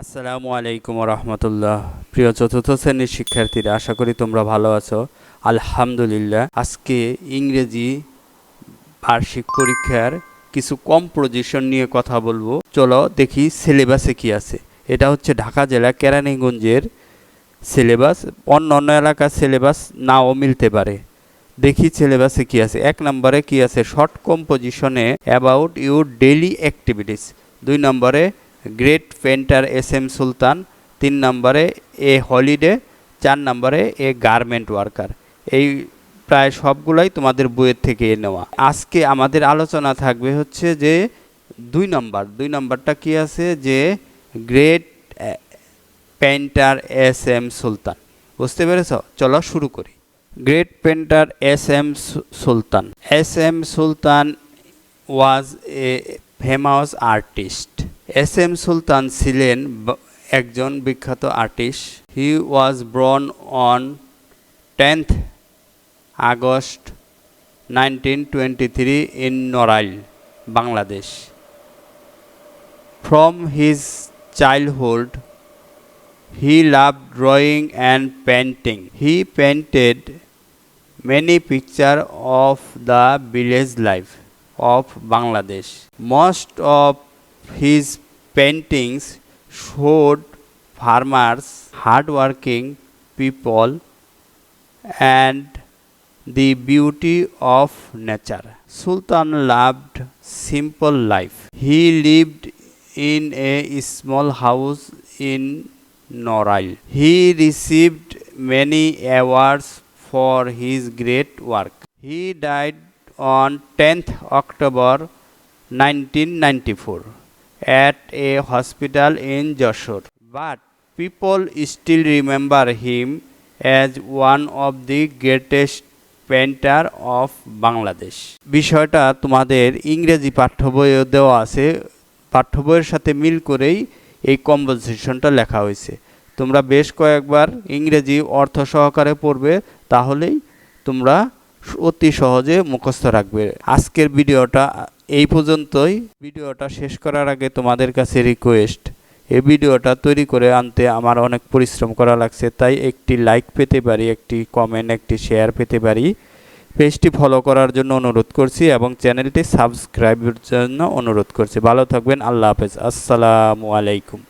আসসালামু আলাইকুম রহমতুল্লাহ। প্রিয় চতুর্থ শ্রেণীর শিক্ষার্থীরা, আশা করি তোমরা ভালো আছো। আলহামদুলিল্লাহ। আজকে ইংরেজি বার্ষিক পরীক্ষার কিছু কম্পোজিশন নিয়ে কথা বলবো। চলো দেখি সিলেবাসে কি আছে। এটা হচ্ছে ঢাকা জেলা কেরানীগঞ্জের সিলেবাস। অন্য এলাকার সিলেবাস নাও মিলতে পারে। দেখি সিলেবাসে কি আছে। 1 নম্বরে কি আছে? শর্ট কম্পোজিশনে অ্যাবাউট ইউর ডেইলি অ্যাক্টিভিটিস। 2 নম্বরে গ্রেট পেন্টার এস.এম. সুলতান। 3 নম্বরে এ হলিডে। 4 নম্বরে এ গার্মেন্ট ওয়ার্কার। এই প্রায় সবগুলাই তোমাদের বইয়ের থেকে নেওয়া। আজকে আমাদের আলোচনা থাকবে হচ্ছে যে 2 নম্বরটা কি আছে? যে গ্রেট পেন্টার এস.এম. সুলতান। বুঝতে পেরেছ? চলো শুরু করি। Great painter S M. Sultan. S M. Sultan was a famous artist. S M. Sultan ছিলেন একজন বিখ্যাত artist. He was born on 10th August 1923 in Norail, Bangladesh. From his childhood, he loved drawing and painting. He painted many pictures of the village life of Bangladesh. Most of his paintings showed farmers, hardworking people, and the beauty of nature. Sultan loved simple life. He lived in a small house in Norail. He received many awards for his great work. He died on 10th October 1994 at a hospital in Jashore. But people still remember him as one of the greatest painter of Bangladesh. বিষয়টা তোমাদের ইংরেজি পাঠ্য বইয়ে দেওয়া আছে। পাঠ্য বইয়ের সাথে মিল করেই এই কম্পোজিশনটা লেখা হয়েছে। তোমরা বেশ কয়েকবার ইংরেজি অর্থ সহকারে পড়বে, তাহলেই তোমরা অতি সহজে মুখস্থ রাখবে। আজকের ভিডিওটা এই পর্যন্তই। ভিডিওটা শেষ করার আগে তোমাদের কাছে রিকোয়েস্ট, এই ভিডিওটা তৈরি করে আনতে আমার অনেক পরিশ্রম করা লাগছে, তাই একটি লাইক পেতে পারি, একটি কমেন্ট, একটি শেয়ার পেতে পারি। পেজটি ফলো করার জন্য অনুরোধ করছি এবং চ্যানেলটি সাবস্ক্রাইবের জন্য অনুরোধ করছি। ভালো থাকবেন। আল্লাহ হাফেজ। আসসালামু আলাইকুম।